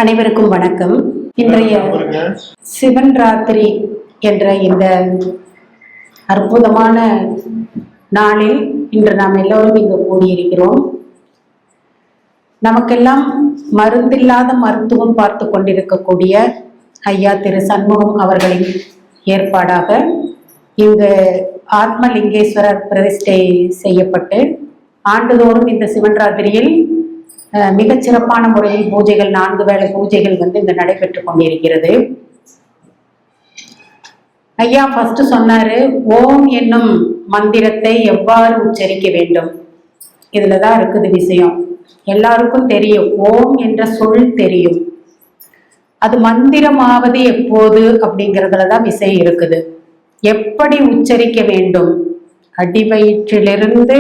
அனைவருக்கும் வணக்கம். இன்றைய சிவன் ராத்திரி என்ற இந்த அற்புதமான நாளில் இன்று நாம் எல்லோரும் இங்கு கூடியிருக்கிறோம். நமக்கெல்லாம் மருந்தில்லாத மருத்துவம் பார்த்து கொண்டிருக்கக்கூடிய ஐயா திரு சண்முகம் அவர்களின் ஏற்பாடாக இங்கு ஆத்மலிங்கேஸ்வரர் பிரதிஷ்டை செய்யப்பட்டு ஆண்டுதோறும் இந்த சிவன் ராத்திரியில் மிகச் சிறப்பான முறையில் பூஜைகள் 4 வேளை பூஜைகள் இங்கு நடைபெற்று கொண்டிருக்கிறது. ஐயா ஃபர்ஸ்ட் சொன்னாரு, ஓம் என்னும் மந்திரத்தை எவ்வாறு உச்சரிக்க வேண்டும். இதுலதான் இருக்குது விஷயம். எல்லாருக்கும் தெரியும், ஓம் என்ற சொல் தெரியும். அது மந்திரமாவது எப்போது அப்படிங்கிறதுலதான் விஷயம் இருக்குது. எப்படி உச்சரிக்க வேண்டும், அடிவயிற்றிலிருந்து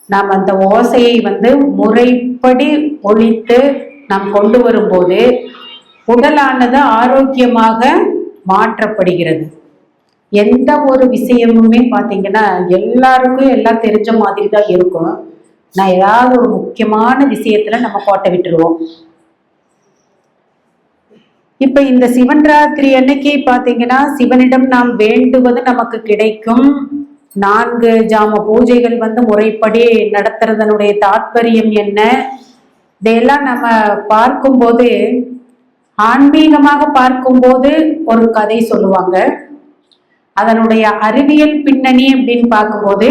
நாம் அந்த ஓசையை முறைப்படி ஒழித்து நாம் கொண்டு வரும்போது உடலானது ஆரோக்கியமாக மாற்றப்படுகிறது. எந்த ஒரு விஷயமுமே பார்த்தீங்கன்னா எல்லாருக்கும் எல்லாம் தெரிஞ்ச மாதிரி தான் இருக்கும். நான் ஏதாவது ஒரு முக்கியமான விஷயத்துல நம்ம கோட்டை விட்டுருவோம். இப்ப இந்த சிவன் ராத்திரி அன்னைக்கு பாத்தீங்கன்னா சிவனிடம் நாம் வேண்டுவது நமக்கு கிடைக்கும். 4 ஜாம பூஜைகள் முறைப்படி நடத்துறதனுடைய தாற்பயம் என்ன, இதையெல்லாம் நம்ம பார்க்கும்போது ஆன்மீகமாக பார்க்கும்போது ஒரு கதை சொல்லுவாங்க. அதனுடைய அறிவியல் பின்னணி அப்படின்னு பார்க்கும்போது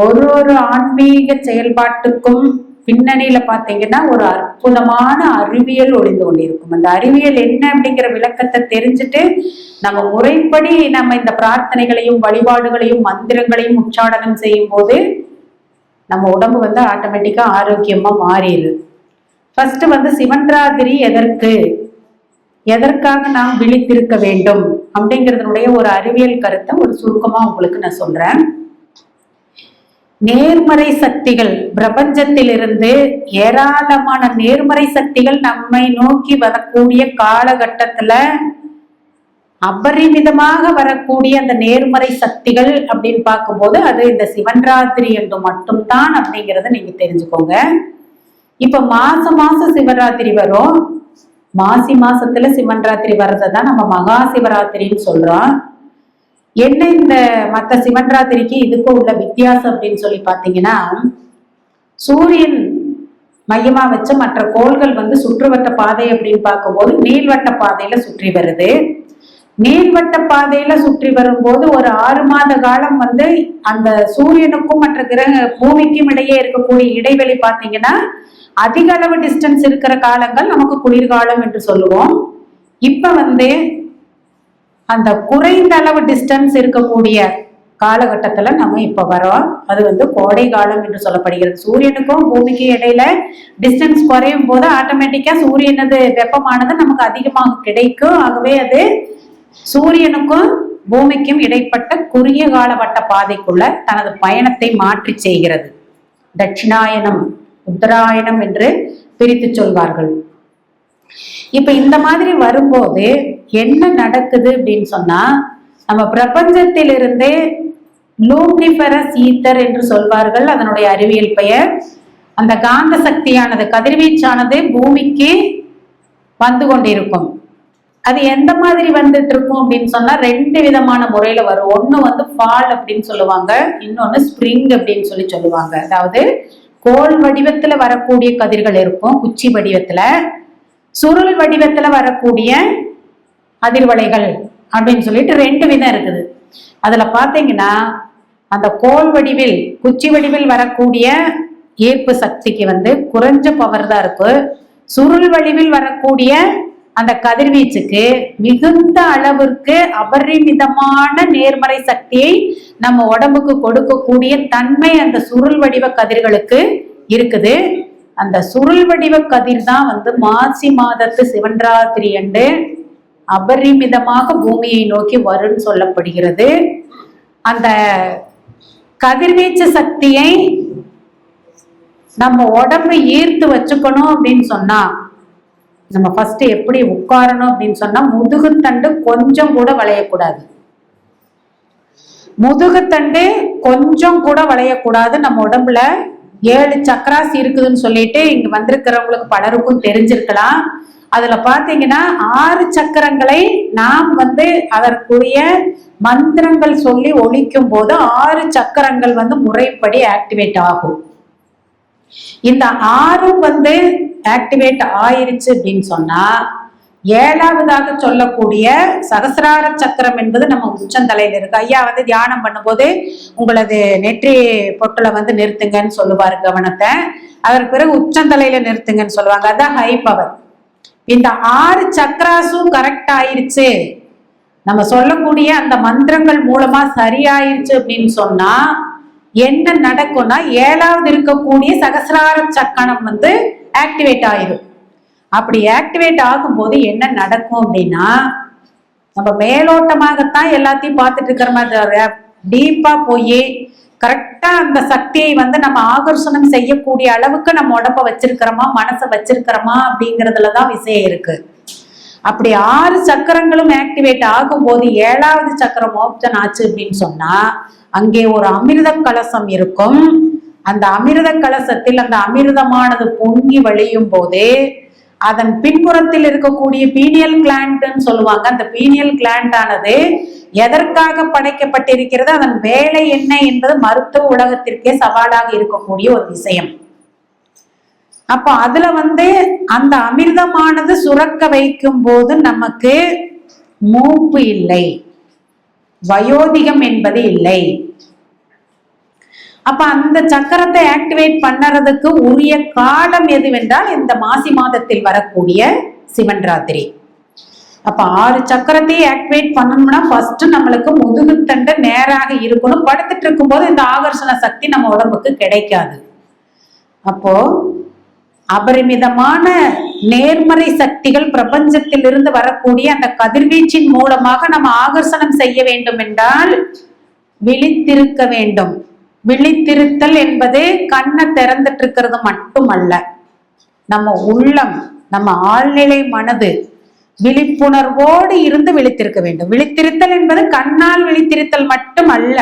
ஒரு ஆன்மீக செயல்பாட்டுக்கும் பின்னணியில பார்த்தீங்கன்னா ஒரு அற்புதமான அறிவியல் ஒளிந்து கொண்டிருக்கும். அந்த அறிவியல் என்ன அப்படிங்கிற விளக்கத்தை தெரிஞ்சுட்டு நம்ம முறைப்படி நம்ம இந்த பிரார்த்தனைகளையும் வழிபாடுகளையும் மந்திரங்களையும் உச்சாடனம் செய்யும் போது நம்ம உடம்பு ஆட்டோமேட்டிக்கா ஆரோக்கியமா மாறிடுது. ஃபர்ஸ்ட் சிவன் ராத்திரி எதற்காக நாம் விழித்திருக்க வேண்டும் அப்படிங்கிறதுனுடைய ஒரு அறிவியல் கருத்தை ஒரு சுருக்கமா உங்களுக்கு நான் சொல்றேன். நேர்மறை சக்திகள் பிரபஞ்சத்திலிருந்து ஏராளமான நேர்மறை சக்திகள் நம்மை நோக்கி வரக்கூடிய காலகட்டத்துல அபரிமிதமாக வரக்கூடிய அந்த நேர்மறை சக்திகள் அப்படின்னு பார்க்கும்போது அது இந்த சிவன் ராத்திரி என்று மட்டும்தான் அப்படிங்கிறத நீங்க தெரிஞ்சுக்கோங்க. இப்ப மாசம் சிவராத்திரி வரும். மாசி மாசத்துல சிவன் ராத்திரி வர்றதான் நம்ம மகா சிவராத்திரின்னு சொல்றோம். என்ன இந்த மற்ற சிவன் ராத்திரிக்கு இதுக்கும் உள்ள வித்தியாசம் அப்படின்னு சொல்லி பாத்தீங்கன்னா, சூரியன் மையமா வச்ச மற்ற கோள்கள் சுற்றுவட்ட பாதை அப்படின்னு பார்க்கும்போது நீள்வட்ட பாதையில சுற்றி வருது. நீள்வட்ட பாதையில சுற்றி வரும்போது ஒரு 6 மாத காலம் அந்த சூரியனுக்கும் மற்ற கிரக பூமிக்கும் இடையே இருக்கக்கூடிய இடைவெளி பார்த்தீங்கன்னா அதிக அளவு டிஸ்டன்ஸ் இருக்கிற காலங்கள் நமக்கு குளிர்காலம் என்று சொல்லுவோம். இப்ப அந்த குறைந்த அளவு டிஸ்டன்ஸ் இருக்கக்கூடிய காலகட்டத்துல நம்ம இப்ப வரோம். அது கோடை காலம் என்று சொல்லப்படுகிறது. சூரியனுக்கும் பூமிக்கும் இடையில டிஸ்டன்ஸ் குறையும் போது ஆட்டோமேட்டிக்கா சூரியனது வெப்பமானது நமக்கு அதிகமாக கிடைக்கும். ஆகவே அது சூரியனுக்கும் பூமிக்கும் இடைப்பட்ட குறுகிய கால வட்ட பாதைக்குள்ள தனது பயணத்தை மாற்றி செய்கிறது. தட்சிணாயனம் உத்தராயணம் என்று பிரித்து சொல்வார்கள். இப்ப இந்த மாதிரி வரும்போது என்ன நடக்குது அப்படின்னு சொன்னா, நம்ம பிரபஞ்சத்திலிருந்தே லூமினிஃபரஸ் ஈத்தர் என்று சொல்வார்கள் அதனுடைய அறிவியல் பெயர். அந்த காந்த சக்தியானது கதிர்வீச்சானது பூமிக்கு வந்து கொண்டிருக்கும். அது எந்த மாதிரி வந்துட்டு இருக்கும் அப்படின்னு சொன்னா 2 விதமான முறையில வரும். ஒண்ணு ஃபால் அப்படின்னு சொல்லுவாங்க, இன்னொன்னு ஸ்பிரிங் அப்படின்னு சொல்லுவாங்க. அதாவது கோள் வடிவத்துல வரக்கூடிய கதிர்கள் இருக்கும், குச்சி வடிவத்துல, சுருள் வடிவத்துல வரக்கூடிய அதிர்வலைகள் அப்படின்னு சொல்லிட்டு 2 விதம் இருக்குது. அதுல பாத்தீங்கன்னா அந்த கோள் வடிவில் குச்சி வடிவில் வரக்கூடிய ஈர்ப்பு சக்திக்கு குறைஞ்ச பவர் தான் இருக்கு. சுருள் வடிவில் வரக்கூடிய அந்த கதிர்வீச்சுக்கு மிகுந்த அளவிற்கு அபரிமிதமான நேர்மறை சக்தியை நம்ம உடம்புக்கு கொடுக்கக்கூடிய தன்மை அந்த சுருள் வடிவ கதிர்களுக்கு இருக்குது. அந்த சுருள் வடிவ கதிர் தான் மாசி மாதத்து சிவன் ராத்திரி அன்று அபரிமிதமாக பூமியை நோக்கி வரும்னு சொல்லப்படுகிறது. அந்த கதிர்வீச்சு சக்தியை நம்ம உடம்பை ஈர்த்து வச்சுக்கணும் அப்படின்னு சொன்னா நம்ம ஃபர்ஸ்ட் எப்படி உட்காரணும் அப்படின்னு சொன்னா முதுகுத்தண்டு கொஞ்சம் கூட வளையக்கூடாது. முதுகுத்தண்டு கொஞ்சம் கூட வளையக்கூடாது. நம்ம உடம்புல 7 சக்கராஸ் இருக்குதுன்னு சொல்லிட்டு இங்க வந்திருக்கிறவங்களுக்கு பலருக்கும் தெரிஞ்சிருக்கலாம். அதுல பாத்தீங்கன்னா 6 சக்கரங்களை நாம் அதற்குரிய மந்திரங்கள் சொல்லி ஒழிக்கும் போது 6 சக்கரங்கள் முறைப்படி ஆக்டிவேட் ஆகும். இந்த 6 ஆக்டிவேட் ஆயிருச்சு அப்படின்னு சொன்னா 7வதாக சொல்லக்கூடிய சகசிரார சக்கரம் என்பது நம்ம உச்சந்தலையில இருக்கு. ஐயா தியானம் பண்ணும்போது உங்களது நெற்றி பொட்டுல நிறுத்துங்கன்னு சொல்லுவாரு கவனத்தை. அதற்கு பிறகு உச்சந்தலையில நிறுத்துங்கன்னு சொல்லுவாங்க. அதான் ஹை பவர். இந்த 6 சக்கராசும் கரெக்ட் ஆயிருச்சு, நம்ம சொல்லக்கூடிய அந்த மந்திரங்கள் மூலமா சரியாயிருச்சு அப்படின்னு சொன்னா என்ன நடக்கும்னா 7வது இருக்கக்கூடிய சகசிரார சக்கரம் ஆக்டிவேட் ஆயிரும். அப்படி ஆக்டிவேட் ஆகும்போது என்ன நடக்கும் அப்படின்னா நம்ம மேலோட்டமாகத்தான் எல்லாத்தையும் பார்த்துட்டு இருக்கிற மாதிரி டீப்பா போய் கரெக்டா அந்த சக்தியை நம்ம ஆகர்ஷணம் செய்யக்கூடிய அளவுக்கு நம்ம உடம்ப வச்சிருக்கிறோமா, மனசை வச்சிருக்கிறோமா அப்படிங்கிறதுலதான் விஷயம் இருக்கு. அப்படி 6 சக்கரங்களும் ஆக்டிவேட் ஆகும்போது 7வது சக்கரம் ஓப்ஷன் ஆச்சு அப்படின்னு சொன்னா அங்கே ஒரு அமிர்த கலசம் இருக்கும். அந்த அமிர்த கலசத்தில் அந்த அமிர்தமானது பொங்கி வழியும் போது அதன் பின்புறத்தில் இருக்கக்கூடிய பீனியல் கிளாண்ட்னு சொல்லுவாங்க. அந்த பீனியல் கிளாண்ட் ஆனது எதற்காக படைக்கப்பட்டிருக்கிறது, அதன் வேலை என்ன என்பது மருத்துவ உலகத்திற்கே சவாலாக இருக்கக்கூடிய ஒரு விஷயம். அப்போ அதுல அந்த அமிர்தமானது சுரக்க வைக்கும் போது நமக்கு மூப்பு இல்லை, வயோதிகம் என்பது இல்லை. அப்ப அந்த சக்கரத்தை ஆக்டிவேட் பண்ணறதுக்கு உரிய காலம் எதுவென்றால் இந்த மாசி மாதத்தில் வரக்கூடிய சிவன் ராத்திரி. அப்ப 6 சக்கரத்தையும் ஆக்டிவேட் பண்ணணும்னா ஃபர்ஸ்ட் நம்மளுக்கு முதுகுத்தண்டு நேராக இருக்கணும். படுத்துட்டு இருக்கும் போது இந்த ஆகர்ஷண சக்தி நம்ம உடம்புக்கு கிடைக்காது. அப்போ அபரிமிதமான நேர்மறை சக்திகள் பிரபஞ்சத்தில் இருந்து வரக்கூடிய அந்த கதிர்வீச்சின் மூலமாக நம்ம ஆகர்ஷணம் செய்ய வேண்டும் என்றால் விழித்திருக்க வேண்டும். விழித்திருத்தல் என்பது கண்ணை திறந்துட்டு இருக்கிறது மட்டுமல்ல, நம்ம உள்ளம், நம்ம ஆழ்நிலை மனது விழிப்புணர்வோடு இருந்து விழித்திருக்க வேண்டும். விழித்திருத்தல் என்பது கண்ணால் விழித்திருத்தல் மட்டும் அல்ல,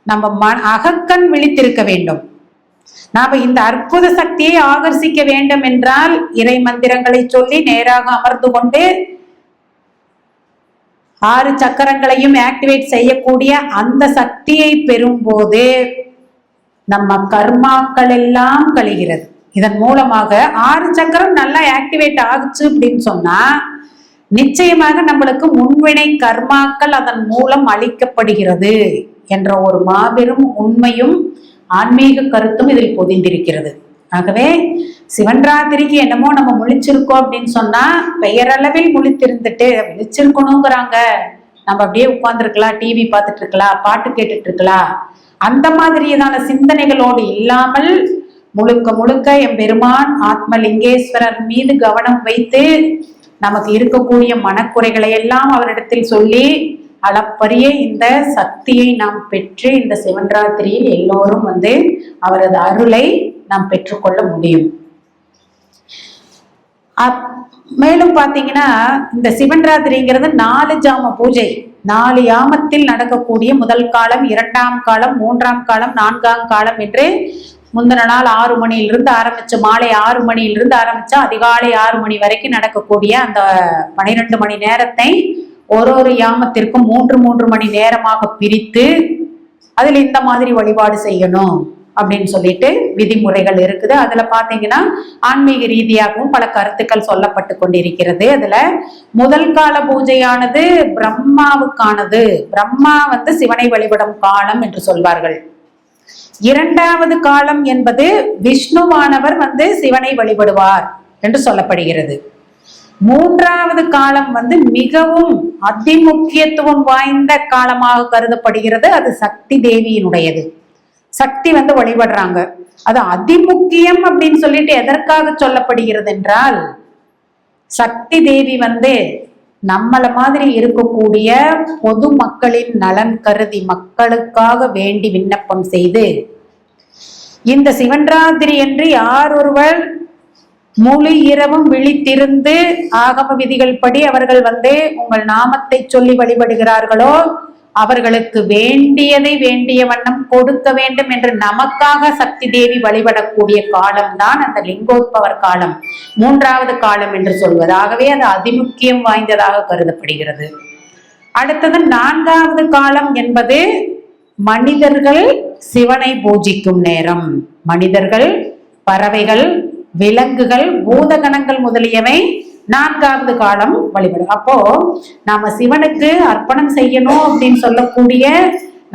நம்ம அகக்கண் விழித்திருக்க வேண்டும். நாம இந்த அற்புத சக்தியை ஆகர்ஷிக்க வேண்டும் என்றால் இறை மந்திரங்களை சொல்லி நேராக அமர்ந்து கொண்டு 6 சக்கரங்களையும் ஆக்டிவேட் செய்யக்கூடிய அந்த சக்தியை பெறும்போது நம்ம கர்மாக்கள் எல்லாம் கழிகிறது. இதன் மூலமாக 6 சக்கரம் நல்லா ஆக்டிவேட் ஆகுச்சு அப்படின்னு சொன்னா நிச்சயமாக நம்மளுக்கு முன்வினை கர்மாக்கள் அதன் மூலம் அளிக்கப்படுகிறது என்ற ஒரு மாபெரும் உண்மையும் ஆன்மீக கருத்தும் இதில் பொதிந்திருக்கிறது. ஆகவே சிவன் ராத்திரிக்கு என்னமோ நம்ம முழிச்சிருக்கோம் அப்படின்னு சொன்னா பெயரளவில் முழித்திருந்துட்டு விழிச்சிருக்கணுங்கிறாங்க, நம்ம அப்படியே உட்கார்ந்துருக்கலாம், டிவி பார்த்துட்டு இருக்கலாம், பாட்டு கேட்டுட்டு இருக்கலாம், அந்த மாதிரியான சிந்தனைகளோடு இல்லாமல் முழுக்க முழுக்க எம்பெருமான் ஆத்மலிங்கேஸ்வரர் மீது கவனம் வைத்து நமக்கு இருக்கக்கூடிய மனக்குறைகளை எல்லாம் அவரிடத்தில் சொல்லி அளப்பரிய இந்த சக்தியை நாம் பெற்று இந்த சிவன் ராத்திரியில் எல்லோரும் அவரது அருளை நாம் பெற்றுக்கொள்ள முடியும். மேலும் பாத்தீங்கன்னா இந்த சிவன் ராத்திரிங்கிறது 4 ஜாம பூஜை. 4 யாமத்தில் நடக்கக்கூடிய முதல் காலம், 2ஆம் காலம், 3ஆம் காலம், 4ஆம் காலம் என்று முந்தின நாள் 6 மணியிலிருந்து ஆரம்பிச்சு மாலை 6 மணியிலிருந்து ஆரம்பிச்சா அதிகாலை 6 மணி வரைக்கும் நடக்கக்கூடிய அந்த 12 மணி நேரத்தை ஒரு யாமத்திற்கும் 3 மணி நேரமாக பிரித்து அதில் இந்த மாதிரி வழிபாடு செய்யணும் அப்படின்னு சொல்லிட்டு விதிமுறைகள் இருக்குது. அதுல பாத்தீங்கன்னா ஆன்மீக ரீதியாகவும் பல கருத்துக்கள் சொல்லப்பட்டு கொண்டிருக்கிறது. அதுல முதல் கால பூஜையானது பிரம்மாவுக்கானது. பிரம்மா சிவனை வழிபடும் காலம் என்று சொல்வார்கள். 2வது காலம் என்பது விஷ்ணுவானவர் சிவனை வழிபடுவார் என்று சொல்லப்படுகிறது. 3வது காலம் மிகவும் அதிமுக்கியத்துவம் வாய்ந்த காலமாக கருதப்படுகிறது. அது சக்தி தேவியினுடையது. சக்தி வழிபடுறாங்க. அது அதிமுக்கியம் அப்படின்னு சொல்லிட்டு எதற்காக சொல்லப்படுகிறது என்றால் சக்தி தேவி நம்மள மாதிரி இருக்கக்கூடிய பொது மக்களின் நலன் கருதி மக்களுக்காக வேண்டி விண்ணப்பம் செய்து இந்த சிவன் ராத்திரி என்று யார் ஒருவர் முழு இரவும் விழித்திருந்து ஆகம விதிகள் படி அவர்கள் உங்கள் நாமத்தை சொல்லி வழிபடுகிறார்களோ அவர்களுக்கு வேண்டியதை வேண்டிய வண்ணம் கொடுக்க வேண்டும் என்று நமக்காக சக்தி தேவி வழிபடக்கூடிய காலம்தான் அந்த லிங்கோத்பவர் காலம், 3வது காலம் என்று சொல்வது. ஆகவே அது அதிமுக்கியம் வாய்ந்ததாக கருதப்படுகிறது. அடுத்தது 4வது காலம் என்பது மனிதர்கள் சிவனை பூஜிக்கும் நேரம். மனிதர்கள், பறவைகள், விலங்குகள், பூதகணங்கள் முதலியவை 4வது காலம் வழிபடும். அப்போ நாம சிவனுக்கு அர்ப்பணம் செய்யணும் அப்படின்னு சொல்லக்கூடிய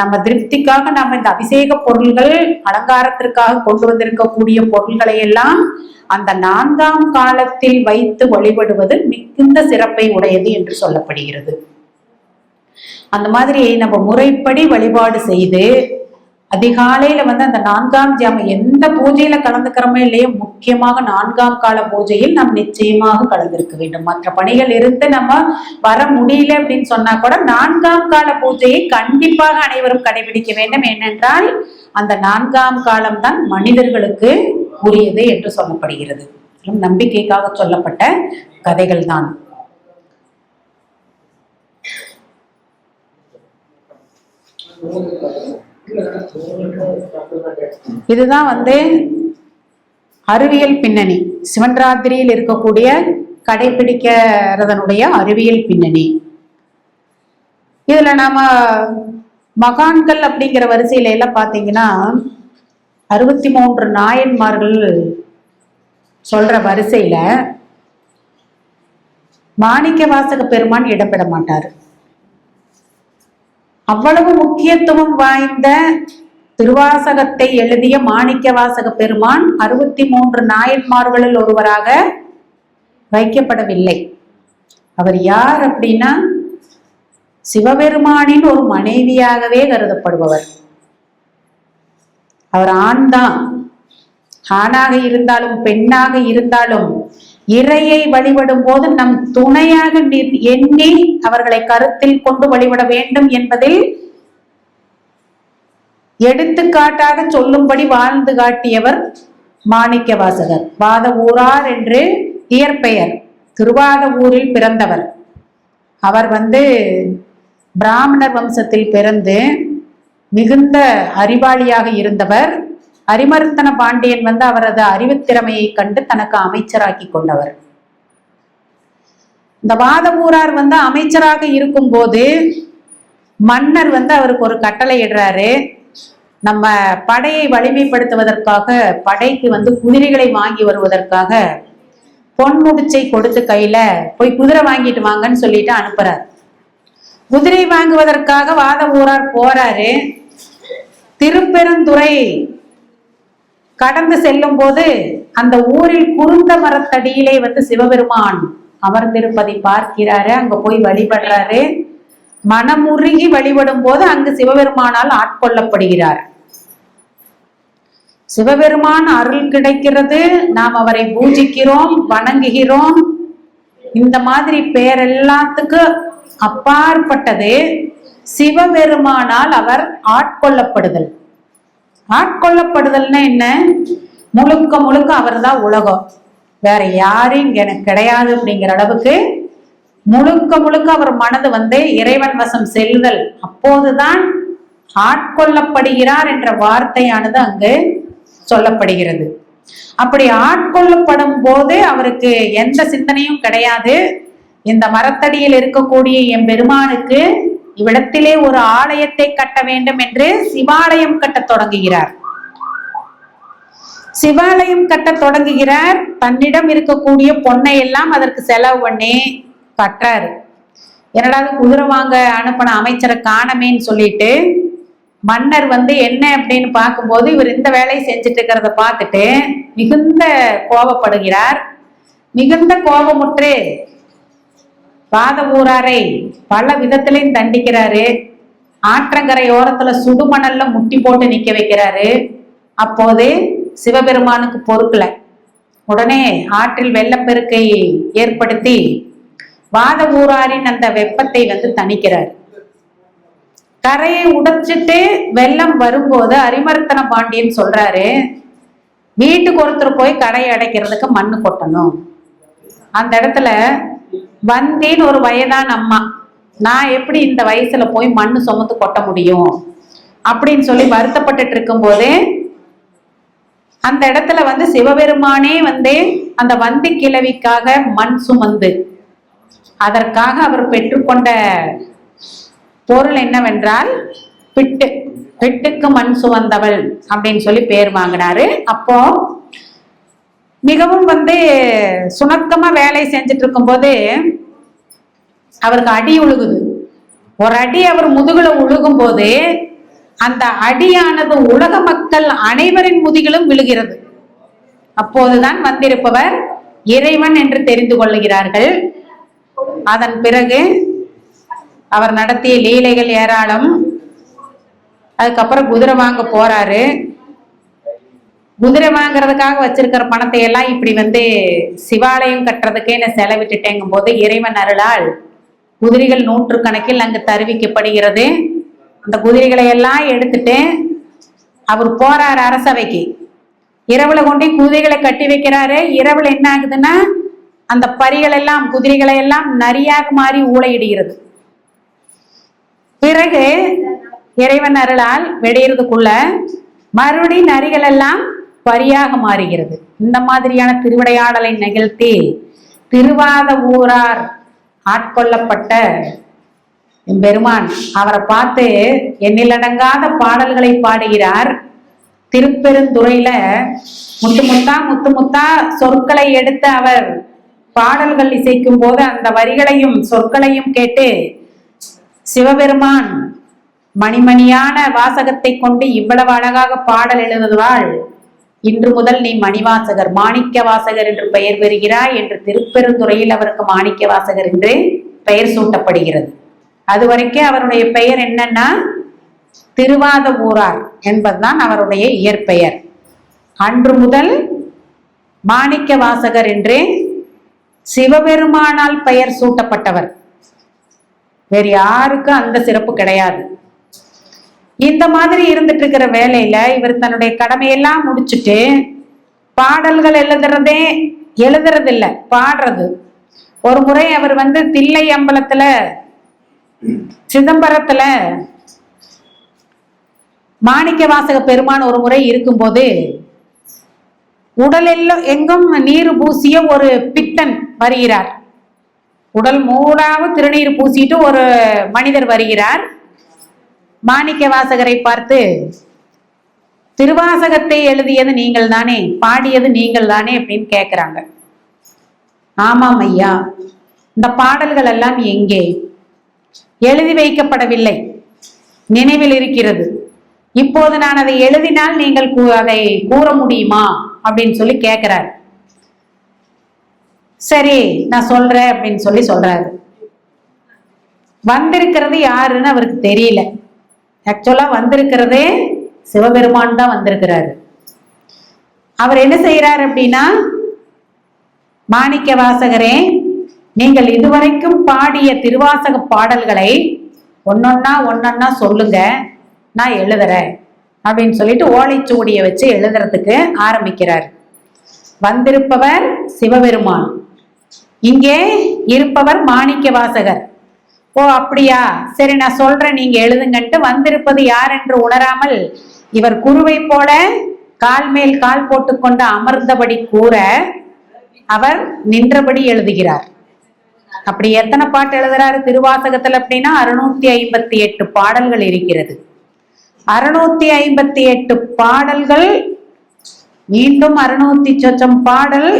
நம்ம திருப்திக்காக நாம இந்த அபிஷேக பொருள்கள், அலங்காரத்திற்காக கொண்டு வந்திருக்கக்கூடிய பொருள்களை எல்லாம் அந்த 4ஆம் காலத்தில் வைத்து வழிபடுவது மிகுந்த சிறப்பை உடையது என்று சொல்லப்படுகிறது. அந்த மாதிரி நம்ம முறைப்படி வழிபாடு செய்து அதிகாலையில அந்த 4ஆம் ஜாம எந்த பூஜையில கலந்துக்கிறோமே இல்லையோ, முக்கியமாக 4ஆம் கால பூஜையில் நாம் நிச்சயமாக கலந்திருக்க வேண்டும். மற்ற பணிகள் இருந்து நம்ம வர முடியல அப்படின்னு சொன்னா கூட 4ஆம் கால பூஜையை கண்டிப்பாக அனைவரும் கடைபிடிக்க வேண்டும். ஏனென்றால் அந்த 4ஆம் காலம் தான் மனிதர்களுக்கு உரியது என்று சொல்லப்படுகிறது. நம்பிக்கைக்காக சொல்லப்பட்ட கதைகள் தான். இதுதான் அறிவியல் பின்னணி. சிவன்ராத்திரியில் இருக்கக்கூடிய கடைபிடிக்கிறதனுடைய அறிவியல் பின்னணி. இதுல நாம மகான்கள் அப்படிங்கிற வரிசையில எல்லாம் பாத்தீங்கன்னா 63 நாயன்மார்கள் சொல்ற வரிசையில மாணிக்க வாசக பெருமான் இடம்பெற மாட்டார். அவ்வளவு முக்கியத்துவம் வாய்ந்த திருவாசகத்தை எழுதிய மாணிக்க வாசக பெருமான் 63 நாயன்மார்களில் ஒருவராக வைக்கப்படவில்லை. அவர் யார் அப்படின்னா சிவபெருமானின் ஒரு மனைவியாகவே கருதப்படுபவர். அவர் ஆண் தான். ஆணாக இருந்தாலும் பெண்ணாக இருந்தாலும் இறையை வழிபடும் போது நம் துணையாக எண்ணி அவர்களை கருத்தில் கொண்டு வழிபட வேண்டும் என்பதில் எடுத்துக்காட்டாக சொல்லும்படி வாழ்ந்து காட்டியவர் மாணிக்க வாசகர். வாத ஊரார் என்று இயற்பெயர். திருவாத ஊரில் பிறந்தவர். அவர் பிராமணர் வம்சத்தில் பிறந்து மிகுந்த அறிவாளியாக இருந்தவர். அரிமர்த்தன பாண்டியன் அவரது அறிவுத்திறமையை கண்டு தனக்கு அமைச்சராக்கி கொண்டவர். இந்த வாதவூரார் அமைச்சராக இருக்கும் போது மன்னர் அவருக்கு ஒரு கட்டளை இடுறாரு. நம்ம படையை வலிமைப்படுத்துவதற்காக, படைக்கு குதிரைகளை வாங்கி வருவதற்காக பொன்முடிச்சை கொடுத்து கையில போய் குதிரை வாங்கிட்டு வாங்கன்னு சொல்லிட்டு அனுப்புறாரு. குதிரை வாங்குவதற்காக வாதவூரார் போறாரு. திருப்பெருந்துறை கடந்து செல்லும் போது அந்த ஊரில் குருந்த மரத்தடியிலே சிவபெருமான் அமர்ந்திருப்பதை பார்க்கிறாரு. அங்க போய் வழிபடுறாரு. மனமுருகி வழிபடும் போது அங்கு சிவபெருமானால் ஆட்கொள்ளப்படுகிறார். சிவபெருமான் அருள் கிடைக்கிறது. நாம் அவரை பூஜிக்கிறோம், வணங்குகிறோம். இந்த மாதிரி பேரெல்லாத்துக்கும் அப்பாற்பட்டது சிவபெருமானால் அவர் ஆட்கொள்ளப்படுதல். ஆட்கொள்ளப்படுதல்னா என்ன? முழுக்க முழுக்க அவர் தான் உலகம், வேற யாரும் இங்க எனக்கு கிடையாது அப்படிங்கிற அளவுக்கு முழுக்க முழுக்க அவர் மனது இறைவன் வசம் செல்லுதல். அப்போதுதான் ஆட்கொள்ளப்படுகிறார் என்ற வார்த்தையானது அங்கு சொல்லப்படுகிறது. அப்படி ஆட்கொள்ளப்படும் போது அவருக்கு எந்த சிந்தனையும் கிடையாது. இந்த மரத்தடியில் இருக்கக்கூடிய என் பெருமானுக்கு இவ்விடத்திலே ஒரு ஆலயத்தை கட்ட வேண்டும் என்று சிவாலயம் கட்ட தொடங்குகிறார். சிவாலயம் கட்ட தொடங்குகிறார். தன்னிடம் இருக்கக்கூடிய பொன்னை எல்லாம் அதற்கு செலவு பண்ணி கட்டுறாரு. என்னடாவது குதிரை வாங்க அனுப்பின அமைச்சரை காணமேன்னு சொல்லிட்டு மன்னர் என்ன அப்படின்னு பார்க்கும்போது இவர் இந்த வேலையை செஞ்சுட்டு இருக்கிறத பார்த்துட்டு மிகுந்த கோபப்படுகிறார். மிகுந்த கோபமுற்று வாதவூராரை பல விதத்திலையும் தண்டிக்கிறாரு. ஆற்றங்கரை ஓரத்துல சுடுமணல்ல முட்டி போட்டு நிக்க வைக்கிறாரு. அப்போது சிவபெருமானுக்கு பொறுக்கல. உடனே ஆற்றில் வெள்ளப்பெருக்கை ஏற்படுத்தி வாதவூராரின் அந்த வெப்பத்தை தணிக்கிறார். கரையை உடைச்சிட்டு வெள்ளம் வரும்போது அரிமர்த்தன பாண்டியன் சொல்றாரு, வீட்டுக்கு ஒருத்தர் போய் கரையை அடைக்கிறதுக்கு மண்ணு கொட்டணும். அந்த இடத்துல வந்தின்னு ஒரு வயதான அம்மா நான் எப்படி இந்த வயசுல போய் மண்ணு சுமந்து கொட்ட முடியும் அப்படின்னு சொல்லி வருத்தப்பட்டுட்டு இருக்கும் போதே அந்த இடத்துல வந்து சிவபெருமானே வந்து அந்த வந்தி கிழவிக்காக மண் சுமந்து அதற்காக அவர் பெற்றுக்கொண்ட பொருள் என்னவென்றால் பிட்டு, பிட்டுக்கு மண் சுமந்தவள் அப்படின்னு சொல்லி பேர் வாங்கினாரு. அப்போ மிகவும் வந்து சுணக்கமா வேலை செஞ்சுட்டு இருக்கும் போது அவருக்கு அடி உழுகுது. ஒரு அடி அவர் முதுகுல உழுகும் போது அந்த அடியானது உலக மக்கள் அனைவரின் முதுகிலும் விழுகிறது. அப்போதுதான் வந்திருப்பவர் இறைவன் என்று தெரிந்து கொள்ளுகிறார்கள். அதன் பிறகு அவர் நடத்திய லீலைகள் ஏராளம். அதுக்கப்புறம் குதிரை வாங்க போறாரு. குதிரை வாங்குறதுக்காக வச்சிருக்கிற பணத்தை எல்லாம் இப்படி வந்து சிவாலயம் கட்டுறதுக்கே நான் செலவிட்டுட்டேங்கும் போது இறைவன் அருளால் குதிரைகள் 100 கணக்கில் அங்கு தருவிக்கப்படுகிறது. அந்த குதிரைகளை எல்லாம் எடுத்துட்டு அவர் போறாரு அரசவைக்கு. இரவுல கொண்டு குதிரைகளை கட்டி வைக்கிறாரு. இரவுல என்ன ஆகுதுன்னா அந்த பரிகள் எல்லாம் குதிரைகளை எல்லாம் நரியாக மாறி ஊளையிடுகிறது. பிறகு இறைவன் அருளால் வெடியறதுக்குள்ள மறுபடி நரிகள் எல்லாம் பரியாக மாறுகிறது. இந்த மாதிரியான திருவிளையாடலை நிகழ்த்தி திருவாத ஊரார் ஆட்கொள்ளப்பட்ட பெருமான் அவரை பார்த்து எண்ணிலடங்காத பாடல்களை பாடுகிறார். திருப்பெருந்துறையில முத்து முத்தா முத்து முத்தா சொற்களை எடுத்து அவர் பாடல்கள் இசைக்கும் போது அந்த வரிகளையும் சொற்களையும் கேட்டு சிவபெருமான் மணிமணியான வாசகத்தை கொண்டு இவ்வளவு அழகாக பாடல் எழுதுவாள், இன்று முதல் நீ மணிவாசகர் மாணிக்க வாசகர் என்று பெயர் பெறுகிறாய் என்று திருப்பெருந்துறையில் அவருக்கு மாணிக்க வாசகர் என்று பெயர் சூட்டப்படுகிறது. அது வரைக்கும் அவருடைய பெயர் என்னன்னா திருவாத ஊரார் என்பதுதான் அவருடைய இயற்பெயர். அன்று முதல் மாணிக்க வாசகர் என்று சிவபெருமானால் பெயர் சூட்டப்பட்டவர். வேறு யாருக்கும் அந்த சிறப்பு கிடையாது. இந்த மாதிரி இருந்துட்டு இருக்கிற வேலையில இவர் தன்னுடைய கடமையெல்லாம் முடிச்சுட்டு பாடல்கள் எழுதுறது இல்ல, பாடுறது. ஒரு முறை அவர் வந்து தில்லை அம்பலத்துல சிதம்பரத்துல மாணிக்க வாசக பெருமான் ஒரு முறை இருக்கும்போது உடலெல்லாம் எங்கும் நீர் பூசிய ஒரு பித்தன் வருகிறார். உடல் மூடாவு திருநீர் பூசிட்டு ஒரு மனிதர் வருகிறார். மாணிக்க வாசகரை பார்த்து, திருவாசகத்தை எழுதியது நீங்கள் தானே, பாடியது நீங்கள் தானே அப்படின்னு கேட்கிறாங்க. ஆமாம் ஐயா, இந்த பாடல்கள் எல்லாம் எங்கே? எழுதி வைக்கப்படவில்லை, நினைவில் இருக்கிறது. இப்போது நான் அதை எழுதினால் நீங்கள் அதை கூற முடியுமா அப்படின்னு சொல்லி கேட்கிறார். சரி நான் சொல்றேன் அப்படின்னு சொல்லி சொல்றாரு. வந்திருக்கிறது யாருன்னு அவருக்கு தெரியல. ஆக்சுவலா வந்திருக்கிறதே சிவபெருமான் தான் வந்திருக்கிறாரு. அவர் என்ன செய்யறாரு அப்படின்னா, மாணிக்க வாசகரே, நீங்கள் இதுவரைக்கும் பாடிய திருவாசக பாடல்களை ஒன்னொன்னா சொல்லுங்க, நான் எழுதுறேன் அப்படின்னு சொல்லிட்டு ஓலைச்சுவடிய வச்சு எழுதுறதுக்கு ஆரம்பிக்கிறார். வந்திருப்பவர் சிவபெருமான், இங்கே இருப்பவர் மாணிக்க வாசகர். ஓ அப்படியா, சரி நான் சொல்றேன், நீங்க எழுதுங்கன்ட்டு வந்திருப்பது யார் என்று உணராமல் இவர் குருவை போல கால் மேல் கால் போட்டுக்கொண்டு அமர்ந்தபடி கூற அவர் நின்றபடி எழுதுகிறார். அப்படி எத்தனை பாட்டு எழுதுறாரு திருவாசகத்துல அப்படின்னா 658 பாடல்கள் இருக்கிறது. 658 பாடல்கள், மீண்டும் 600 சொச்சம் பாடல்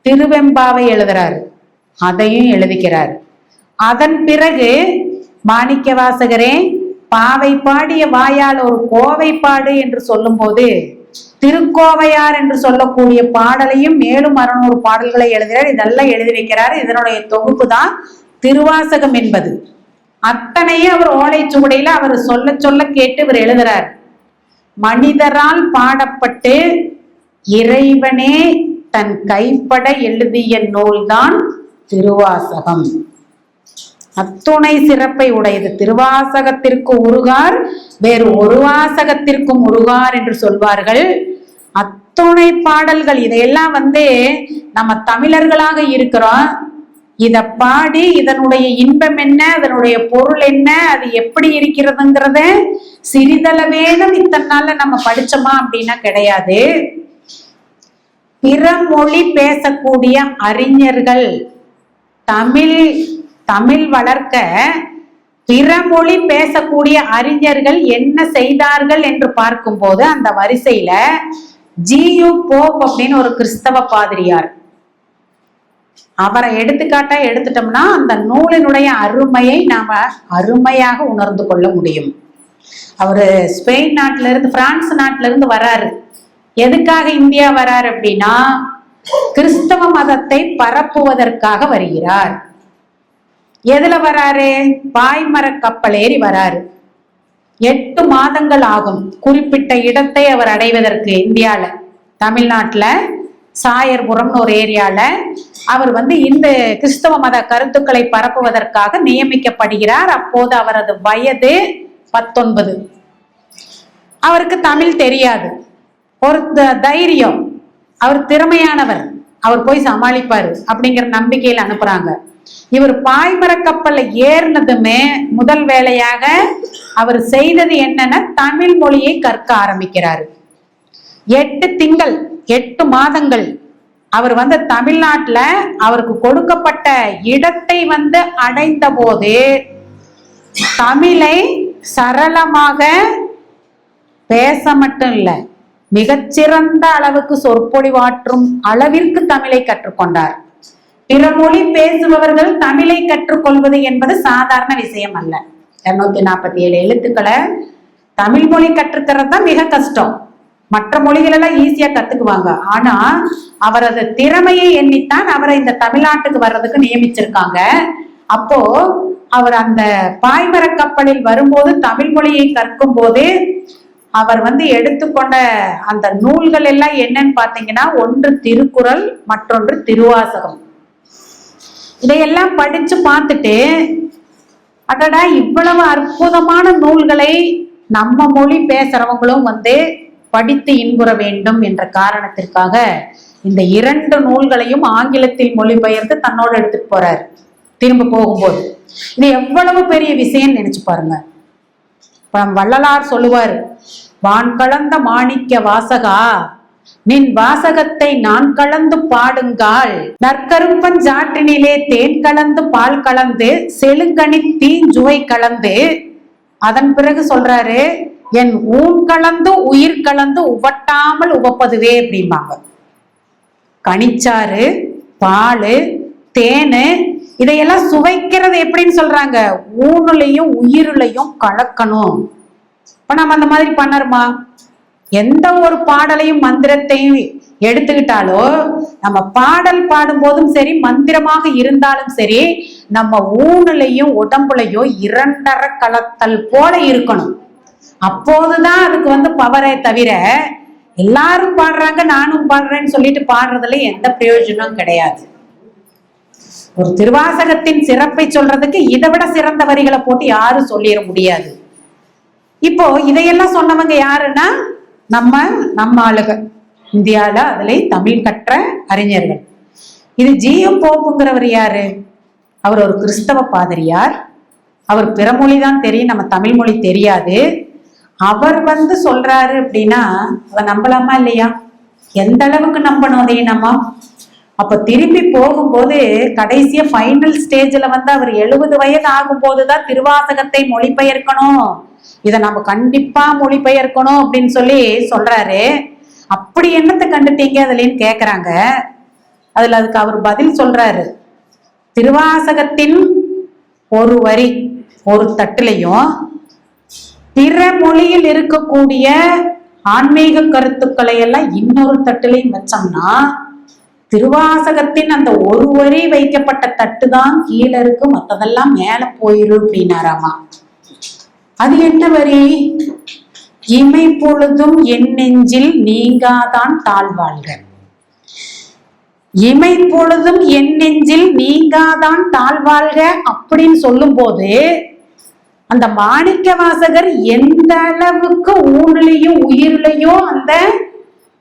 திருவெம்பாவை எழுதுறாரு, அதையும் எழுதிக்கிறார். அதன் பிறகு மாணிக்க வாசகரே, பாவை பாடிய வாயால் ஒரு கோவை பாடு என்று சொல்லும் போது திருக்கோவையார் என்று சொல்லக்கூடிய பாடலையும் மேலும் 600 பாடல்களை எழுதுகிறார். இதெல்லாம் எழுதி வைக்கிறார். இதனுடைய தொகுப்பு தான் திருவாசகம் என்பது. அத்தனையும் அவர் ஓலைச்சுவடியில அவர் சொல்ல சொல்ல கேட்டு இவர் எழுதுறார். மனிதரால் பாடப்பட்டு இறைவனே தன் கைப்பட எழுதிய நூல்தான் திருவாசகம். அத்துணை சிறப்பை உடையது. திருவாசகத்திற்கு உருகார், வேறு ஒரு வாசகத்திற்கும் உருகார் என்று சொல்வார்கள். அத்துணை பாடல்கள், இதையெல்லாம் நம்ம தமிழர்களாக இருக்கிறோம். இத பாடி இதனுடைய இன்பம் என்ன, அதனுடைய பொருள் என்ன, அது எப்படி இருக்கிறதுங்கிறத சிறிதளவேனும் இத்தனை நாள்ல நம்ம படிச்சோமா அப்படின்னா கிடையாது. பிற மொழி பேசக்கூடிய அறிஞர்கள் தமிழ் வளர்க்க பிற மொழி பேசக்கூடிய அறிஞர்கள் என்ன செய்தார்கள் என்று பார்க்கும்போது அந்த வரிசையில ஜியு போப் அப்படின்னு ஒரு கிறிஸ்தவ பாதிரியார், அவரை எடுத்துக்காட்டா எடுத்துட்டோம்னா அந்த நூலினுடைய அருமையை நாம அருமையாக உணர்ந்து கொள்ள முடியும். அவரு ஸ்பெயின் நாட்டில இருந்து பிரான்ஸ் நாட்டில இருந்து வராரு. எதுக்காக இந்தியா வராரு அப்படின்னா கிறிஸ்தவ மதத்தை பரப்புவதற்காக வருகிறார். எதுல வராரு? பாய்மர கப்பல் ஏறி வராரு. 8 மாதங்கள் ஆகும் குறிப்பிட்ட இடத்தை அவர் அடைவதற்கு. இந்தியால தமிழ்நாட்டுல சாயர்புரம்னு ஒரு ஏரியால அவர் இந்த கிறிஸ்தவ மத கருத்துக்களை பரப்புவதற்காக நியமிக்கப்படுகிறார். அப்போது அவரது வயது 19. அவருக்கு தமிழ் தெரியாது. ஒரு தைரியம், அவர் திறமையானவர், அவர் போய் சமாளிப்பாரு அப்படிங்கிற நம்பிக்கையில் அனுப்புறாங்க. இவர் பாய்மர கப்பல்ல ஏறினதுமே முதல் வேலையாக அவர் செய்தது என்னன்னா தமிழ் மொழியை கற்க ஆரம்பிக்கிறாரு. 8 திங்கள் 8 மாதங்கள் அவர் தமிழ்நாட்டுல அவருக்கு கொடுக்கப்பட்ட இடத்தை அடைந்த போது தமிழை சரளமாக பேச மட்டும் இல்ல, மிகச்சிறந்த அளவுக்கு சொற்பொழிவாற்றும் அளவிற்கு தமிழை கற்றுக்கொண்டார். பிற மொழி பேசுபவர்கள் தமிழை கற்றுக்கொள்வது என்பது சாதாரண விஷயம் அல்ல. 247 எழுத்துக்களை தமிழ் மொழி கற்றுக்கிறது தான் மிக கஷ்டம். மற்ற மொழிகள் எல்லாம் ஈஸியா கத்துக்குவாங்க. ஆனா அவரது திறமையை எண்ணித்தான் அவரை இந்த தமிழ்நாட்டுக்கு வர்றதுக்கு நியமிச்சிருக்காங்க. அப்போ அவர் அந்த பாய்மர கப்பலில் வரும்போது தமிழ் மொழியை கற்கும் போது அவர் எடுத்துக்கொண்ட அந்த நூல்கள் எல்லாம் என்னன்னு பாத்தீங்கன்னா, ஒன்று திருக்குறள், மற்றொன்று திருவாசகம். இதையெல்லாம் படிச்சு பார்த்துட்டு அடடா இவ்வளவு அற்புதமான நூல்களை நம்ம மொழி பேசுறவங்களும் படித்து இன்புற வேண்டும் என்ற காரணத்திற்காக இந்த 2 நூல்களையும் ஆங்கிலத்தில் மொழிபெயர்த்து தன்னோடு எடுத்துட்டு போறாரு. திரும்ப போகும்போது இது எவ்வளவு பெரிய விஷயம் நினைச்சு பாருங்க. வள்ளலார் சொல்லுவார், வான் கலந்த மாணிக்க வாசகா நின் வாசகத்தை நான் கலந்து பாடுங்கால், நற்கருப்பஞ்சாற்றினிலே தேன் கலந்து பால் கலந்து செழுங்கனி தீஞ்சுவை கலந்து. அதன் பிறகு சொல்றாரு, என் ஊன் கலந்து உயிர் கலந்து உவட்டாமல் உவப்பதுவே அப்படிம்பாங்க. கனிச்சாறு, பால், தேனு இதையெல்லாம் சுவைக்கிறது எப்படின்னு சொல்றாங்க, ஊனுலையும் உயிருலையும் கலக்கணும். இப்ப நம்ம அந்த மாதிரி பண்ணருமா? எந்த ஒரு பாடலையும் மந்திரத்தையும் எடுத்துக்கிட்டாலோ நம்ம பாடல் பாடும் போதும் சரி, மந்திரமாக இருந்தாலும் சரி, நம்ம ஊனுலையும் உடம்புலையும் 2 கலத்தல் போல இருக்கணும். அப்போதுதான் அதுக்கு பவரே தவிர எல்லாரும் பாடுறாங்க நானும் பாடுறேன்னு சொல்லிட்டு பாடுறதுல எந்த பிரயோஜனம் கிடையாது. ஒரு திருவாசகத்தின் சிறப்பை சொல்றதுக்கு இதை விட சிறந்த வரிகளை போட்டு யாரும் சொல்லிட முடியாது. இப்போ இதையெல்லாம் சொன்னவங்க யாருன்னா நம்ம ஆளுக இந்தியால அதுல தமிழ் கற்ற அறிஞர்கள். இது ஜியு போப்புங்கிறவர் யாரு? அவர் ஒரு கிறிஸ்தவ பாதிரியார். அவர் பிற மொழி தான் தெரியும், நம்ம தமிழ் மொழி தெரியாது. அவர் சொல்றாரு அப்படின்னா அதை நம்பலாமா இல்லையா? எந்த அளவுக்கு நம்பணும் அதையும் நம்ம? அப்ப திரும்பி போகும்போது கடைசியா ஃபைனல் ஸ்டேஜ்ல அவர் 70 வயது ஆகும் போதுதான் திருவாசகத்தை மொழிபெயர்க்கணும், இதை நம்ம கண்டிப்பா மொழிபெயர்க்கணும் அப்படின்னு சொல்றாரு. அப்படி என்னத்தை கண்டுட்டீங்க அதுலன்னு கேக்குறாங்க. அதுக்கு அவர் பதில் சொல்றாரு, திருவாசகத்தின் ஒரு வரி ஒரு தட்டுலையும் பிற மொழியில் இருக்கக்கூடிய ஆன்மீக கருத்துக்களை எல்லாம் இன்னொரு தட்டுலையும் வச்சோம்னா திருவாசகத்தின் அந்த ஒரு வரி வைக்கப்பட்ட தட்டு தான் கீழே இருக்கு, மற்றதெல்லாம் மேல போயிரும் அப்படின்னாராமா. அது என்ன வரி? இமை பொழுதும் என் நெஞ்சில் நீங்காதான் தாழ்வாழ்க. இமை பொழுதும் என் நெஞ்சில் நீங்காதான் தாழ்வாழ்க அப்படின்னு சொல்லும் போது அந்த மாணிக்க வாசகர் எந்த அளவுக்கு ஊனிலையும் உயிரிலையும் அந்த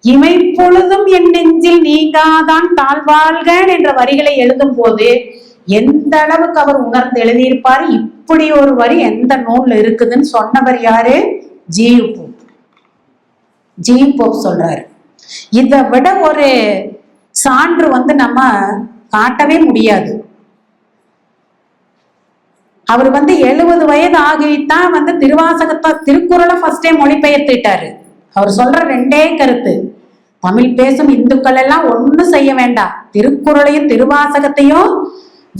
இமை பொழுதும் என் நெஞ்சில் நீங்காதான் தாழ்வாழ்க என்ற வரிகளை எழுதும் போது எந்த அளவுக்கு அவர் உணர்ந்து எழுதியிருப்பாரு. இப்படி ஒரு வரி எந்த நூல்ல இருக்குதுன்னு சொன்னவர் யாரு? G U Pope. ஜியு போப் சொல்றாரு. இதை விட ஒரு சான்று நம்ம காட்டவே முடியாது. அவர் 70 வயது ஆகித்தான் திருவாசகத்தை திருக்குறளை ஃபர்ஸ்டே மொழிபெயர்த்துட்டாரு. அவர் சொல்ற ரெண்டே கருத்து, தமிழ் பேசும் இந்துக்கள் எல்லாம் ஒண்ணும் செய்ய வேண்டாம், திருக்குறளையும் திருவாசகத்தையும்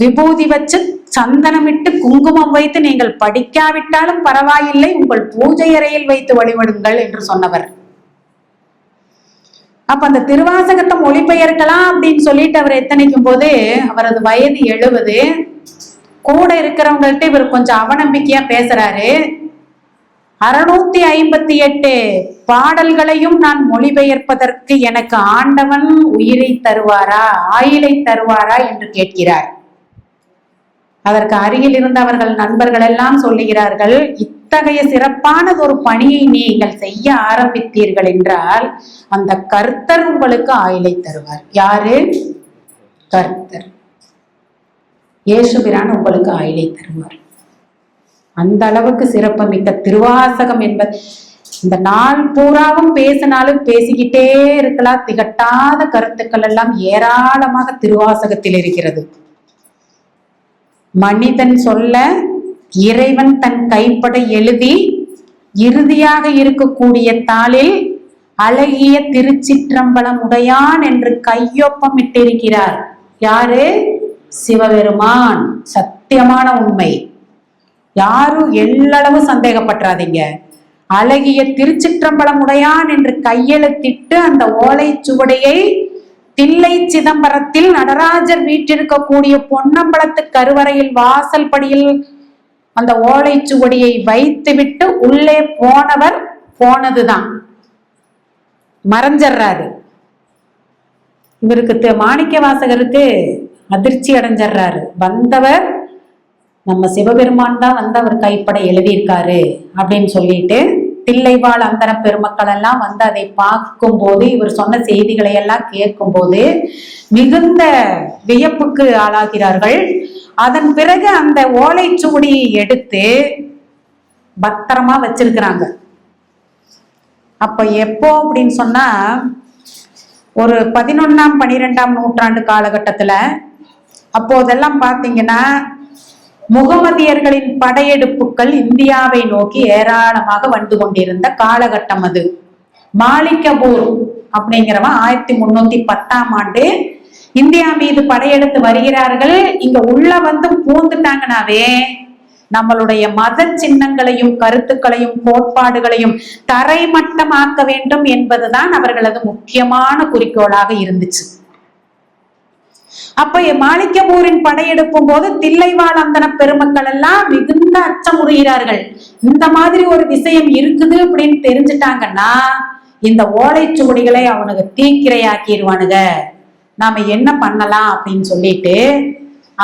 விபூதி வச்சு சந்தனமிட்டு குங்குமம் வைத்து நீங்கள் படிக்காவிட்டாலும் பரவாயில்லை, உங்கள் பூஜை அறையில் வைத்து வழிபடுங்கள் என்று சொன்னவர். அப்ப அந்த திருவாசகத்தை மொழிபெயர்க்கலாம் அப்படின்னு சொல்லிட்டு அவர் எத்தனைக்கும் போது அவரது வயது 70. கூட இருக்கிறவங்கள்ட்ட இவர் கொஞ்சம் அவநம்பிக்கையா பேசுறாரு. 658 பாடல்களையும் நான் மொழிபெயர்ப்பதற்கு எனக்கு ஆண்டவன் உயிரை தருவாரா, ஆயுளை தருவாரா என்று கேட்கிறார். அதற்கு அருகில் இருந்தவர்கள் நண்பர்கள் எல்லாம் சொல்லுகிறார்கள், இத்தகைய சிறப்பானதொரு பணியை நீங்கள் செய்ய ஆரம்பித்தீர்கள் என்றால் அந்த கர்த்தர் உங்களுக்கு ஆயுளை தருவார். யாரு? கர்த்தர் இயேசுபிரான் உங்களுக்கு ஆயுளை தருவார். அந்த அளவுக்கு சிறப்பு மிக்க திருவாசகம் என்பது. இந்த நாள் பூராவும் பேசினாலும் பேசிக்கிட்டே இருக்கலாம், திகட்டாத கருத்துக்கள் எல்லாம் ஏராளமாக திருவாசகத்தில் இருக்கிறது. மனிதன் சொல்ல இறைவன் தன் கைப்பட எழுதி இறுதியாக இருக்கக்கூடிய தாளில் அழகிய திருச்சிற்றம்பலம் உடையான் என்று கையொப்பம் இட்டிருக்கிறார். யாரு? சிவபெருமான். சத்தியமான உண்மை, யாரும் எல்லளவு சந்தேகப்பட்டாதீங்க. அழகிய திருச்சிற்றம்பலம் உடையான் என்று கையெழுத்திட்டு அந்த ஓலை சுவடையை தில்லை சிதம்பரத்தில் நடராஜர் வீட்டிருக்கக்கூடிய பொன்னம்பலத்து கருவறையில் வாசல் படியில் அந்த ஓலை சுவடியை வைத்துவிட்டு உள்ளே போனவர் போனதுதான், மறைஞ்சிடுறாரு. இவருக்கு மாணிக்க வாசகருக்கு அதிர்ச்சி அடைஞ்சிடுறாரு. வந்தவர் நம்ம சிவபெருமான் தான் அவர் கைப்பட எழுதியிருக்காரு அப்படின்னு சொல்லிட்டு தில்லைவாழ் அந்தர பெருமக்கள் எல்லாம் அதை பார்க்கும் போது, இவர் சொன்ன செய்திகளை எல்லாம் கேட்கும் போது மிகுந்த வியப்புக்கு ஆளாகிறார்கள். அதன் பிறகு அந்த ஓலைச்சுவடியை எடுத்து பத்திரமா வச்சிருக்கிறாங்க. அப்ப எப்போ அப்படின்னு சொன்னா ஒரு 11ஆம் 12ஆம் நூற்றாண்டு காலகட்டத்துல, அப்போதெல்லாம் பாத்தீங்கன்னா முகமதியர்களின் படையெடுப்புகள் இந்தியாவை நோக்கி ஏராளமாக வந்து கொண்டிருந்த காலகட்டம் அது. மாலிகபூர் அப்படிங்கிறவன் 1310ஆம் ஆண்டு இந்தியா மீது படையெடுத்து வருகிறார்கள். இங்க உள்ள பூந்துட்டாங்கனாவே நம்மளுடைய மத சின்னங்களையும் கருத்துக்களையும் கோட்பாடுகளையும் தரைமட்டமாக்க வேண்டும் என்பதுதான் அவர்களது முக்கியமான குறிக்கோளாக இருந்துச்சு. அப்ப மாணிக்கபூரின் படையெடுப்பும் போது தில்லைவாழ் அந்தன பெருமக்கள் எல்லாம் மிகுந்த அச்சமுறுகிறார்கள். இந்த மாதிரி ஒரு விஷயம் இருக்குது அப்படின்னு தெரிஞ்சுட்டாங்கன்னா இந்த ஓலைச்சுவடிகளை அவனுக்கு தீக்கிரையாக்கிடுவானுங்க, நாம என்ன பண்ணலாம் அப்படின்னு சொல்லிட்டு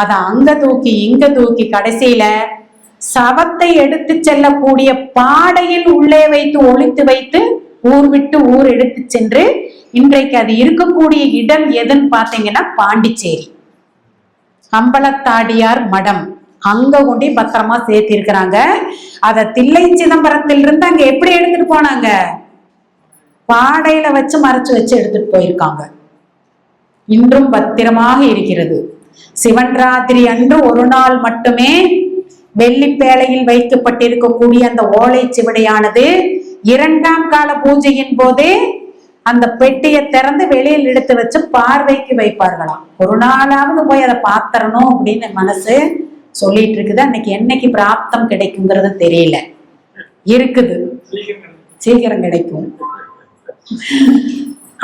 அதை அங்க தூக்கி இங்க தூக்கி கடைசியில சவத்தை எடுத்து செல்லக்கூடிய பாடையில் உள்ளே வைத்து ஒளித்து வைத்து ஊர் விட்டு ஊர் எடுத்து சென்று இன்றைக்கு அது இருக்கக்கூடிய இடம் எதுன்னு பாத்தீங்கன்னா பாண்டிச்சேரி அம்பலத்தாடியார் மடம், அங்க கொண்டு பத்திரமா சேர்த்தி இருக்கிறாங்க. அத தில்லை சிதம்பரத்திலிருந்து அங்க எப்படி எடுத்துட்டு போனாங்க? பாடையில வச்சு மறைச்சு வச்சு எடுத்துட்டு போயிருக்காங்க. இன்றும் பத்திரமாக இருக்கிறது. சிவன்ராத்திரி அன்று ஒரு நாள் மட்டுமே வெள்ளிப்பேலையில் வைக்கப்பட்டிருக்கக்கூடிய அந்த ஓலை சிவடையானது 2ஆம் கால பூஜையின் போதே அந்த பெட்டியை திறந்து வெளியில் எடுத்து வச்சு பார்வைக்கு வைப்பார்களாம். ஒரு நாளாவது போய் அதை பாத்திரணும் அப்படின்னு மனசு சொல்லிட்டு இருக்குது. அன்னைக்கு என்னைக்கு பிராப்தம் கிடைக்குங்கிறது தெரியல, இருக்குது, சீக்கிரம் கிடைக்கும்.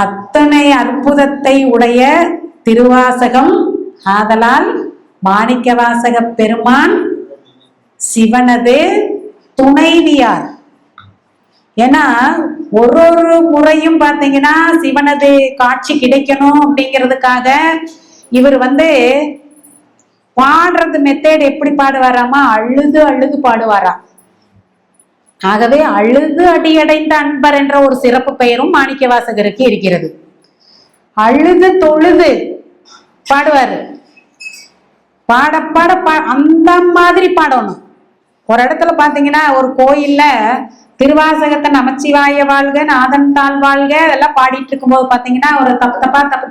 அத்தனை அற்புதத்தை உடைய திருவாசகம். ஆதலால் மாணிக்க வாசக பெருமான் சிவனது துணைவியார். ஏன்னா ஒரு முறையும் பாத்தீங்கன்னா சிவனது காட்சி கிடைக்கணும் அப்படிங்கிறதுக்காக இவர் பாடுறது மெத்தேட் எப்படி பாடுவாராமா, அழுது அழுது பாடுவாராம். ஆகவே அழுது அடியடைந்த அன்பர் என்ற ஒரு சிறப்பு பெயரும் மாணிக்க வாசகருக்கு இருக்கிறது. அழுது தொழுது பாடுவாரு. அந்த மாதிரி பாடணும். ஒரு இடத்துல பாத்தீங்கன்னா ஒரு கோயில்ல திருவாசகத்தை நமச்சிவாய வாழ்க நாதன் தாழ் வாழ்க அதெல்லாம் பாடிட்டு இருக்கும்போது பாத்தீங்கன்னா ஒரு தப்பு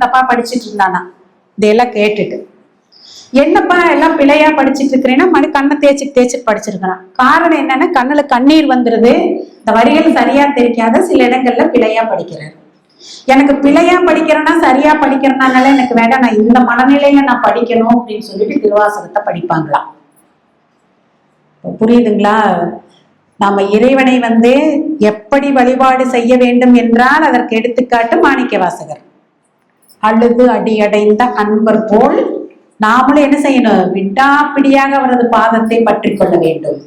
தப்பா படிச்சுட்டு இருந்தானா. இதெல்லாம் கேட்டுட்டு என்னப்பா எல்லாம் பிழையா படிச்சுட்டு இருக்கிறேன்னா மறு கண்ணை தேய்ச்சி படிச்சிருக்கிறான். காரணம் என்னன்னா கண்ணுல கண்ணீர் வந்துருது. இந்த வரிகள் சரியா தெரியாத சில இடங்கள்ல பிழையா படிக்கிறாரு. எனக்கு பிழையா படிக்கிறேன்னா சரியா படிக்கிறனால எனக்கு வேண்டாம், நான் இந்த மனநிலையில நான் படிக்கணும் அப்படின்னு சொல்லிட்டு திருவாசகத்தை படிப்பாங்களாம். புரியுதுங்களா? நாம இறைவனை எப்படி வழிபாடு செய்ய வேண்டும் என்றால் அதற்கு எடுத்துக்காட்டு மாணிக்க வாசகர். அழுது அடியடைந்த அன்பர் போல் நாமளும் என்ன செய்யணும்? விடாப்பிடியாக அவரது பாதத்தை பற்றி கொள்ள வேண்டும்.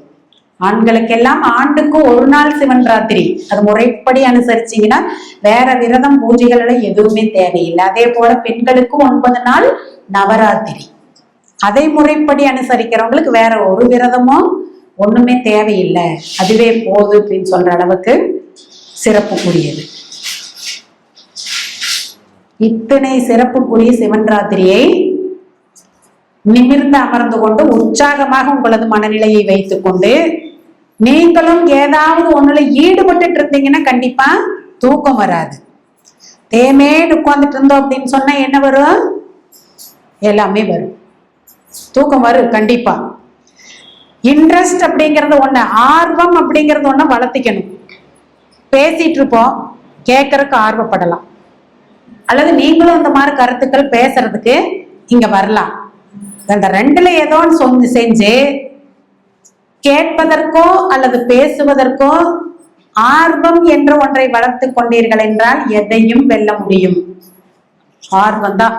ஆண்களுக்கெல்லாம் ஆண்டுக்கு ஒரு நாள் சிவன் ராத்திரி, அது முறைப்படி அனுசரிச்சீங்கன்னா வேற விரதம் பூஜைகள் எதுவுமே தேவையில்லை. அதே போல பெண்களுக்கு 9 நாள் நவராத்திரி, அதை முறைப்படி அனுசரிக்கிறவங்களுக்கு வேற ஒரு விரதமும் ஒண்ணுமே தேவையில்லை, அதுவே போது அப்படின்னு சொல்ற அளவுக்கு சிறப்புக்குரியது. இத்தனை சிறப்புக்குரிய சிவன் ராத்திரியை நிமிர்ந்து அமர்ந்து கொண்டு உற்சாகமாக உங்களது மனநிலையை வைத்துக் கொண்டு நீங்களும் ஏதாவது ஒண்ணுல ஈடுபட்டு இருந்தீங்கன்னா கண்டிப்பா தூக்கம் வராது. தேமேன்னு உட்கார்ந்துட்டு இருந்தோம் அப்படின்னு சொன்னா என்ன வரும்? எல்லாமே வரும். தூக்கம் வரும் கண்டிப்பா. இன்ட்ரெஸ்ட் அப்படிங்கறது ஒண்ணு, ஆர்வம் அப்படிங்கறது ஒண்ணு வளர்த்திக்கணும். பேசிட்டு இருப்போம், கேட்கறதுக்கு ஆர்வப்படலாம், அல்லது நீங்களும் இந்த மாதிரி கருத்துக்கள் பேசுறதுக்கு இங்க வரலாம். அந்த ரெண்டுல ஏதோ ஒன்று செஞ்சு கேட்பதற்கோ அல்லது பேசுவதற்கோ ஆர்வம் என்ற ஒன்றை வளர்த்து கொண்டீர்கள் என்றால் எதையும் வெல்ல முடியும். ஆர்வம் தான்,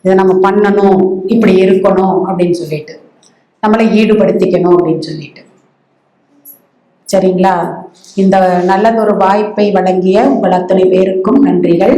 இதை நம்ம பண்ணணும், இப்படி இருக்கணும் அப்படின்னு சொல்லிட்டு நம்மளை ஈடுபடுத்திக்கணும் அப்படின்னு சொல்லிட்டு. சரிங்களா? இந்த நல்லதொரு வாய்ப்பை வழங்கிய உங்கள் அத்தனை பேருக்கும் நன்றிகள்.